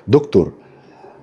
دكتور،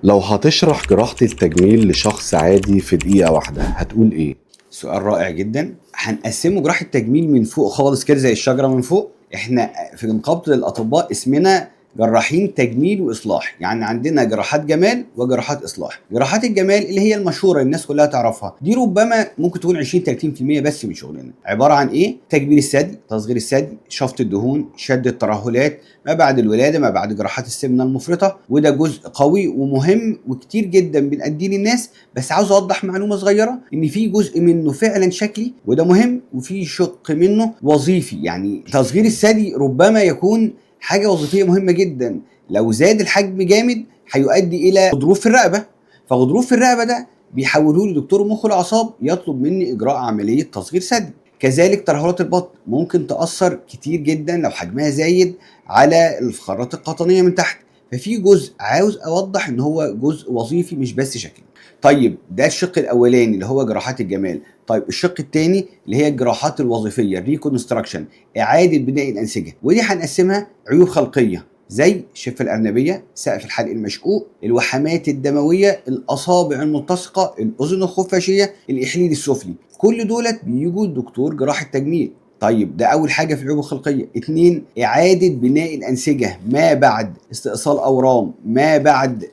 لو هتشرح جراحة التجميل لشخص عادي في دقيقة واحدة هتقول ايه؟ سؤال رائع جدا. هنقسمه جراحة تجميل من فوق خالص كده زي الشجرة من فوق. احنا في نقابة الأطباء اسمنا جراحين تجميل وإصلاح، يعني عندنا جراحات جمال وجراحات إصلاح. جراحات الجمال اللي هي المشهورة الناس كلها تعرفها دي ربما ممكن تكون 20-30% بس من شغلنا. عبارة عن ايه؟ تكبير الثدي، تصغير الثدي، شفط الدهون، شد الترهلات ما بعد الولادة، ما بعد جراحات السمنة المفرطة. وده جزء قوي ومهم وكتير جدا بنأديه للناس. بس عاوز اوضح معلومه صغيره ان في جزء منه فعلا شكلي وده مهم، وفي شق منه وظيفي. يعني تصغير الثدي ربما يكون حاجه وظيفيه مهمه جدا. لو زاد الحجم جامد هيؤدي الى غضروف في الرقبه، فغضروف في الرقبه ده بيحولوه لدكتور مخ والاعصاب يطلب مني اجراء عمليه تصغير ثدي. كذلك ترهلات البطن ممكن تاثر كتير جدا لو حجمها زايد على الفقرات القطنيه من تحت. ففي جزء عاوز اوضح ان هو جزء وظيفي مش بس شكلي. طيب ده الشق الاولاني اللي هو جراحات الجمال. طيب الشق الثاني اللي هي الجراحات الوظيفيه، ريكونستراكشن، اعاده بناء الانسجه، ودي هنقسمها عيوب خلقيه زي الشفه الارنبيه، سقف الحلق المشقوق، الوحمات الدمويه، الاصابع الملتصقه، الاذن الخفاشيه، الاحليل السفلي. كل دولت بيجوا الدكتور جراحه تجميل. طيب ده اول حاجه في العيوب الخلقيه. 2، اعاده بناء الانسجه ما بعد استئصال اورام، ما بعد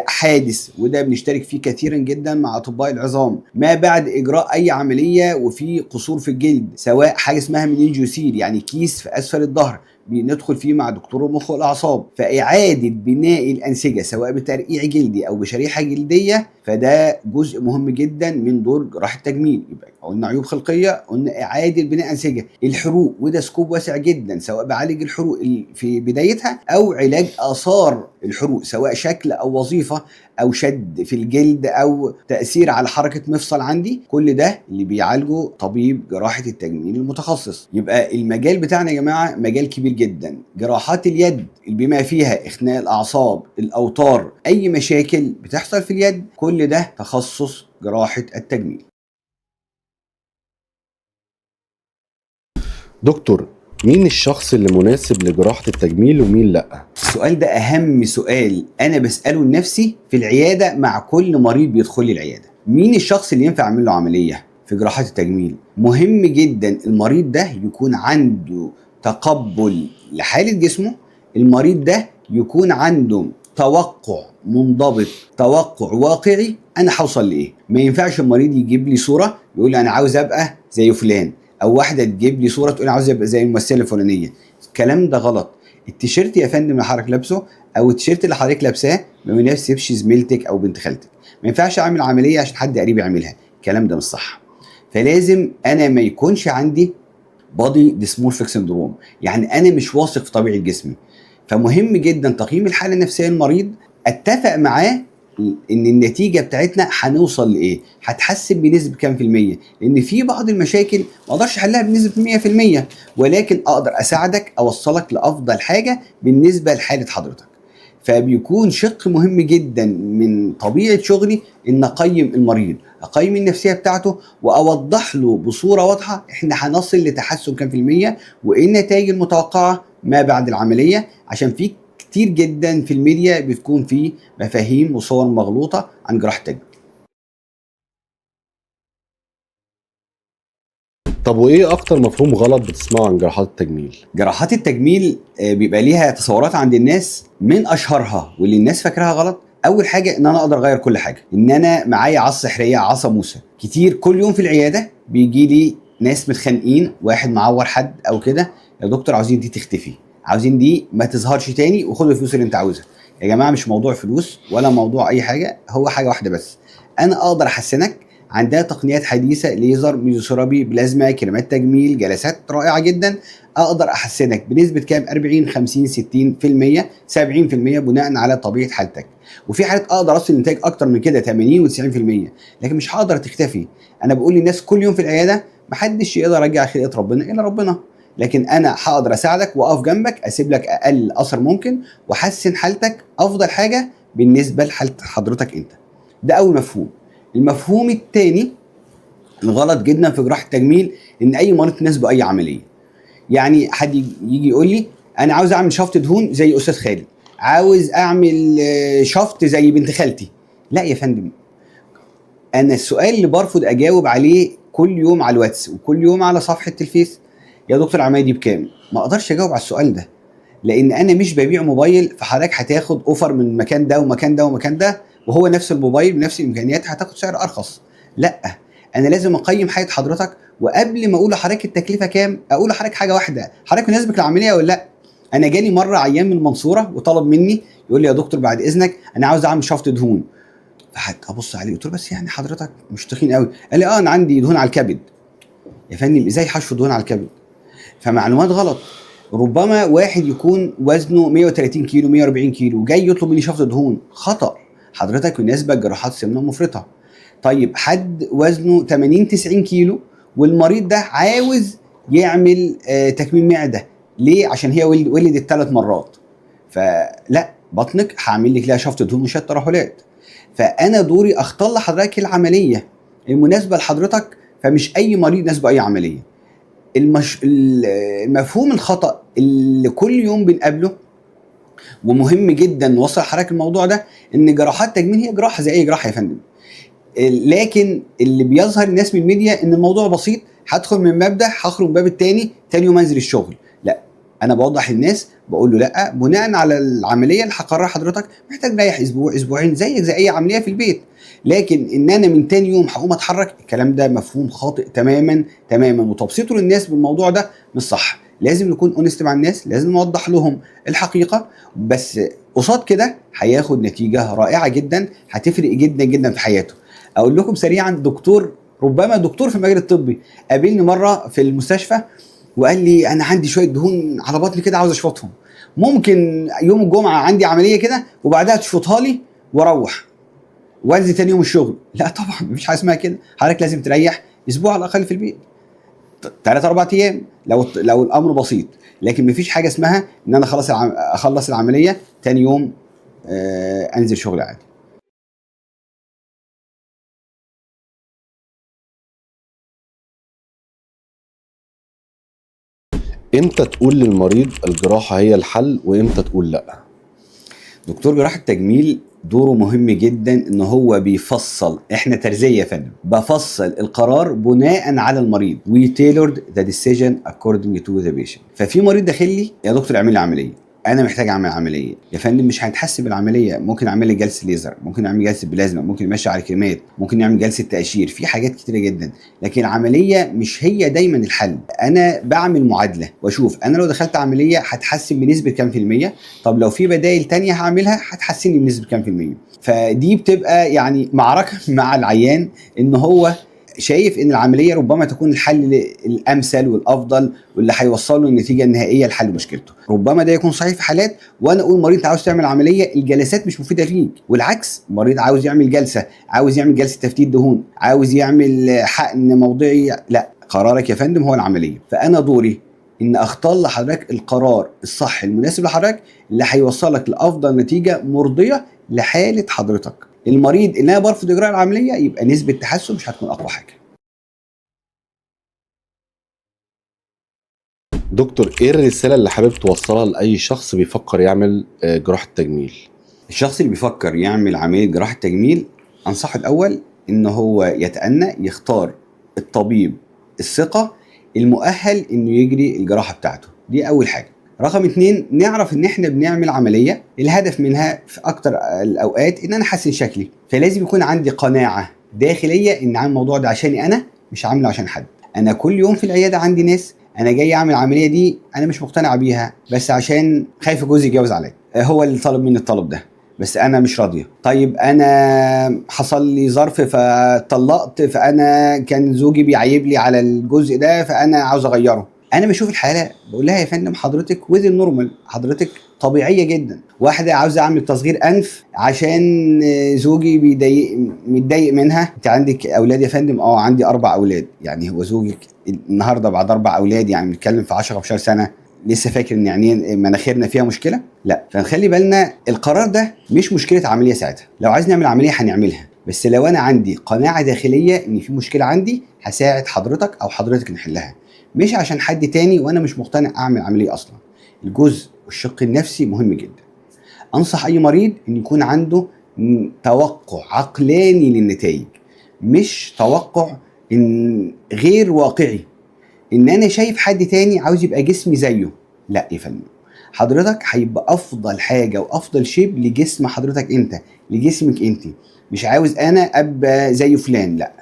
حادث، وده بنشترك فيه كثيرا جدا مع اطباء العظام، ما بعد اجراء اي عمليه وفي قصور في الجلد، سواء حاجه اسمها مننجوسيل يعني كيس في اسفل الظهر بندخل فيه مع دكتور المخ والاعصاب. فاعاده بناء الانسجه سواء بترقيع جلدي او بشريحه جلديه، فده جزء مهم جدا من دور جراحه التجميل. يبقى قلنا عيوب خلقيه، قلنا اعاده بناء انسجه. الحروق وده سكوب واسع جدا، سواء بعالج الحروق في بدايتها او علاج اثار الحروق، سواء شكل او وظيفه او شد في الجلد او تاثير على حركه مفصل عندي. كل ده اللي بيعالجه طبيب جراحه التجميل المتخصص. يبقى المجال بتاعنا يا جماعه مجال كبير جدا. جراحات اليد بما فيها اخناء الاعصاب، الاوتار، اي مشاكل بتحصل في اليد، كل ده تخصص جراحه التجميل. دكتور، مين الشخص اللي مناسب لجراحة التجميل ومين لأ؟ السؤال ده أهم سؤال أنا بسأله لنفسي في العيادة مع كل مريض بيدخل لي العيادة. مين الشخص اللي ينفع أعمل له عملية في جراحات التجميل؟ مهم جدا المريض ده يكون عنده تقبل لحالة جسمه، المريض ده يكون عنده توقع منضبط، توقع واقعي أنا هوصل لإيه. ما ينفعش المريض يجيب لي صورة يقول لي أنا عاوز أبقى زي فلان، او واحده تجيب لي صوره تقول عاوز ابقى زي الممثله الفلانيه. الكلام ده غلط. التيشيرت يا فندم اللي حضرتك لابسه او التيشيرت اللي حضرتك لابساه ما يناسبش زميلتك او بنت خالتك. ما ينفعش اعمل عمليه عشان حد قريب يعملها، الكلام ده مش صح. فلازم انا ما يكونش عندي بادي ديسمورفيك سندروم، يعني انا مش واثق في طبيعه جسمي. فمهم جدا تقييم الحاله النفسيه للمريض، اتفق معاه ان النتيجه بتاعتنا هنوصل لايه، هتحسن بنسبه كام في الميه. لان في بعض المشاكل ما اقدرش احلها بنسبه 100%، ولكن اقدر اساعدك اوصلك لافضل حاجه بالنسبه لحاله حضرتك. فبيكون شق مهم جدا من طبيعه شغلي ان اقيم المريض، اقيم النفسيه بتاعته واوضح له بصوره واضحه احنا هنصل لتحسن كام في الميه وايه النتائج المتوقعه ما بعد العمليه. عشان في كتير جدا في الميديا بتكون فيه مفاهيم وصور مغلوطه عن جراحه التجميل. طب وإيه أكتر مفهوم غلط بتسمعه عن جراحات التجميل؟ جراحات التجميل بيبقى ليها تصورات عند الناس، من اشهرها واللي الناس فاكراها غلط اول حاجه ان انا اقدر اغير كل حاجه، ان انا معايا عصا سحريه، عصا موسى. كتير كل يوم في العياده بيجي لي ناس متخانقين، واحد معور حد او كده، يا دكتور عاوزين دي تختفي، عاوزين دي ما تظهرش تاني، وخد الفلوس اللي انت عاوزها. يا جماعه مش موضوع فلوس ولا موضوع اي حاجه، هو حاجه واحده بس، انا اقدر احسنك. عندها تقنيات حديثه، ليزر، ميزوثيرابي، بلازما، كريمات تجميل، جلسات رائعه جدا. اقدر احسنك بنسبه كام؟ 40 50 60% 70% بناء على طبيعه حالتك. وفي حالات اقدر اوصل لنتائج اكتر من كده 80 و90%، لكن مش هقدر تختفي. انا بقول للناس كل يوم في العياده محدش يقدر يرجع خلقه ربنا الا ربنا، لكن انا هقدر اساعدك واقف جنبك، اسيب لك اقل اثر ممكن واحسن حالتك افضل حاجه بالنسبه لحاله حضرتك انت. ده اول مفهوم. المفهوم الثاني الغلط جدا في جراحه التجميل ان اي مريض تناسبه اي عمليه. يعني حد يجي يقول لي انا عاوز اعمل شفط دهون زي استاذ خالد، عاوز اعمل شفط زي بنت خالتي. لا يا فندم، انا السؤال اللي برفض اجاوب عليه كل يوم على الواتس وكل يوم على صفحه الفيس، يا دكتور العمليه دي بكام؟ ما اقدرش اجاوب على السؤال ده، لان انا مش ببيع موبايل فحضرتك هتاخد اوفر من المكان ده ومكان ده ومكان ده وهو نفس الموبايل بنفس الامكانيات هتاخد سعر ارخص. لا، انا لازم اقيم حاله حضرتك، وقبل ما اقول لحضرتك التكلفه كام اقول لحضرتك حاجه واحده، حضرتك مناسبك العمليه ولا لا؟ انا جالي مره عيان من المنصوره وطلب مني يقول لي يا دكتور بعد اذنك انا عاوز اعمل شفط دهون. فحتى ابص عليه قلت له بس يعني حضرتك مش تخين قوي. قال لي انا عندي دهون على الكبد. يا فندم ازاي حشو دهون على الكبد؟ فمعلومات غلط. ربما واحد يكون وزنه 130 كيلو 140 كيلو جاي يطلب مني شفط دهون، خطأ. حضرتك يناسبك جراحات سمنه مفرطه. طيب حد وزنه 80 90 كيلو والمريض ده عاوز يعمل تكميم معده، ليه؟ عشان هي ولدت 3 مرات. فلا، بطنك هعمل لك لها شفط دهون وشويه ترهلات. فانا دوري اختار لحضرتك العمليه المناسبه لحضرتك، فمش اي مريض يناسبه اي عمليه. المفهوم الخطأ اللي كل يوم بنقابله، ومهم جدا نوصل حضرتك الموضوع ده، ان جراحات تجميل هي جراحه زي اي جراحه يا فندم. لكن اللي بيظهر الناس من الميديا ان الموضوع بسيط، هدخل من باب ده هخرج من باب التاني، تاني يوم انزل الشغل. لا، انا بوضح للناس بقول له لا، بناء على العمليه اللي هقررها حضرتك محتاج تريح اسبوع اسبوعين زيك زي اي عمليه في البيت. لكن ان انا من تاني يوم هقوم اتحرك، الكلام ده مفهوم خاطئ تماما تماما، وتبسيطه للناس بالموضوع ده مش صح. لازم نكون اونست مع الناس، لازم نوضح لهم الحقيقه، بس قصاد كده هياخد نتيجه رائعه جدا هتفرق جدا جدا في حياته. اقول لكم سريعا، دكتور ربما دكتور في المجال الطبي قابلني مره في المستشفى وقال لي انا عندي شويه دهون على بطني كده عاوز اشفطهم، ممكن يوم الجمعه عندي عمليه كده وبعدها تشفطها لي واروح وانزل تاني يوم الشغل؟ لا طبعا، مفيش حاجه اسمها كده. حضرتك لازم تريح اسبوع على الاقل في البيت، 3 4 ايام لو الامر بسيط. لكن مفيش حاجه اسمها ان انا خلاص اخلص العمليه تاني يوم انزل شغل عادي. امتى تقول للمريض الجراحة هي الحل وامتى تقول لا؟ دكتور جراح التجميل دوره مهم جدا، ان هو بيفصل، احنا ترزية يا فندم، بفصل القرار بناء على المريض. we tailored the decision according to the patient. ففي مريض داخل لي يا دكتور اعمل لي عمليه، انا محتاج اعمل عمليه. يا فندم مش هنتحسب بالعمليه، ممكن اعمل لي جلسه ليزر، ممكن نعمل جلسه بلازما، ممكن نمشي على كريمات، ممكن نعمل جلسه تقشير، في حاجات كتيره جدا. لكن العمليه مش هي دايما الحل. انا بعمل معادله واشوف انا لو دخلت عمليه هتحسن بنسبه كام في الميه، طب لو في بدائل تانية هعملها هتحسني بنسبه كام في الميه. فدي بتبقى يعني معركه مع العيان، ان هو شايف ان العمليه ربما تكون الحل الامثل والافضل واللي هيوصله النتيجه النهائيه لحل مشكلته. ربما ده يكون صحيح في حالات، وانا اقول مريض انت عاوز تعمل عمليه، الجلسات مش مفيده ليك، والعكس مريض عاوز يعمل جلسه، عاوز يعمل جلسه تفتيت دهون، عاوز يعمل حقن موضعي، لا، قرارك يا فندم هو العمليه. فانا دوري ان اختار لحضرتك القرار الصح المناسب لحضرتك اللي هيوصلك لافضل نتيجه مرضيه لحاله حضرتك. المريض اللي انا برفض اجراء العمليه يبقى نسبه تحسن مش هتكون اقوى حاجه. دكتور، ايه الرسالة اللي حابب توصلها لأي شخص بيفكر يعمل جراحة تجميل؟ الشخص اللي بيفكر يعمل عمليه جراحه تجميل انصحه الاول ان هو يتأنى، يختار الطبيب الثقه المؤهل انه يجري الجراحه بتاعته، دي اول حاجه. رقم 2، نعرف ان احنا بنعمل عمليه الهدف منها في اكتر الاوقات ان انا احسن شكلي، فلازم يكون عندي قناعه داخليه ان عامل الموضوع ده عشاني انا، مش عامله عشان حد. انا كل يوم في العياده عندي ناس انا جاي اعمل العمليه دي انا مش مقتنع بيها، بس عشان خايف جوزي يتجوز عليا، هو اللي طلب مني الطلب ده بس انا مش راضيه. طيب انا حصل لي ظرف فطلقت، فانا كان زوجي بيعيب لي على الجزء ده فانا عاوز اغيره. انا بشوف الحاله بقول لها يا فندم حضرتك وذ النورمال، حضرتك طبيعيه جدا. واحده عاوزه اعمل تصغير انف عشان زوجي متضايق منها. انت عندك اولاد يا فندم؟ اه عندي 4 اولاد. يعني هو زوجك النهارده بعد 4 اولاد يعني بنتكلم في 10 15 سنه لسه فاكر ان يعني مناخيرنا فيها مشكله؟ لا. فنخلي بالنا القرار ده مش مشكله عمليه ساعتها، لو عايز نعمل عمليه هنعملها، بس لو انا عندي قناعه داخليه ان في مشكله عندي هساعد حضرتك او حضرتك نحلها، مش عشان حد تاني وانا مش مقتنع اعمل عمليه اصلا. الجزء والشق النفسي مهم جدا. انصح اي مريض ان يكون عنده توقع عقلاني للنتائج، مش توقع غير واقعي، ان انا شايف حد تاني عاوز يبقى جسمي زيه. لا يا فندم، حضرتك هيبقى افضل حاجه وافضل شيب لجسم حضرتك انت، لجسمك انت. مش عاوز انا ابقى زي فلان، لا،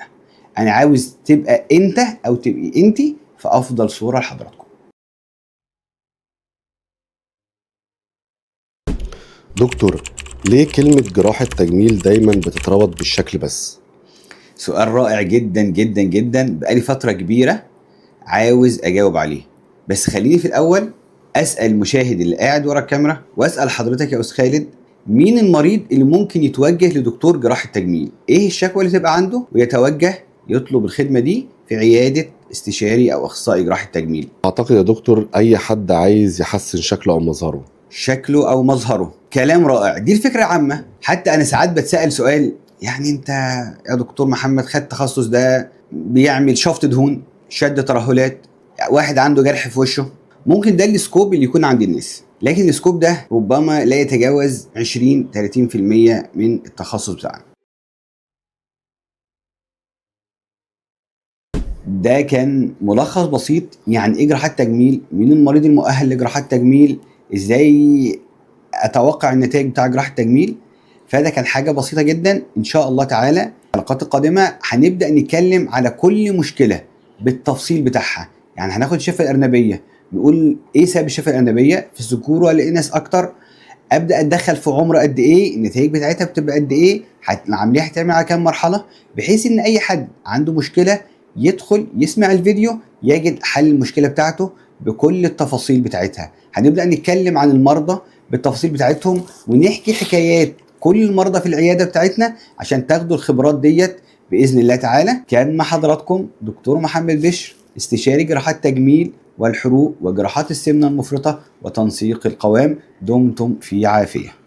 انا عاوز تبقى انت او تبقي انت في افضل صوره لحضراتكم. دكتور، ليه كلمة جراحة تجميل دايما بتتربط بالشكل بس؟ سؤال رائع جدا جدا جدا، بقالي فتره كبيره عاوز اجاوب عليه. بس خليني في الاول اسال المشاهد اللي قاعد ورا الكاميرا، واسال حضرتك يا استاذ خالد، مين المريض اللي ممكن يتوجه لدكتور جراحة تجميل؟ ايه الشكوى اللي تبقى عنده ويتوجه يطلب الخدمة دي في عيادة استشاري او اخصائي جراحة تجميل؟ أعتقد يا دكتور أي حد عايز يحسن شكله أو مظهره. شكله او مظهره، كلام رائع، دي الفكرة عامة. حتى انا ساعات بتسأل سؤال، يعني انت يا دكتور محمد خد تخصص ده بيعمل شفط دهون، شد ترهلات، واحد عنده جرح في وشه، ممكن ده السكوب اللي يكون عند الناس، لكن السكوب ده ربما لا يتجاوز 20-30% من التخصص بتاعنا. ده كان ملخص بسيط يعني ايه جراحات تجميل، مين المريض المؤهل لجراحات تجميل، ازاي اتوقع النتائج بتاع جراحة تجميل. فده كان حاجة بسيطة جدا. ان شاء الله تعالى الحلقات القادمة هنبدأ نتكلم على كل مشكلة بالتفصيل بتاعها. يعني هناخد الشفة الأرنبية، نقول ايه سبب الشفة الأرنبية في الذكور ولا الإناث اكتر، ابدا اتدخل في عمر قد ايه، النتائج بتاعتها بتبقى قد ايه، العمليه هتعمل على كام مرحله، بحيث ان اي حد عنده مشكله يدخل يسمع الفيديو يجد حل المشكله بتاعته بكل التفاصيل بتاعتها. هنبدا نتكلم عن المرضى بالتفاصيل بتاعتهم، ونحكي حكايات كل المرضى في العياده بتاعتنا عشان تاخدوا الخبرات ديت باذن الله تعالى. كان مع حضراتكم دكتور محمد بشر، استشاري جراحات تجميل والحروق وجراحات السمنه المفرطه وتنسيق القوام. دمتم في عافيه.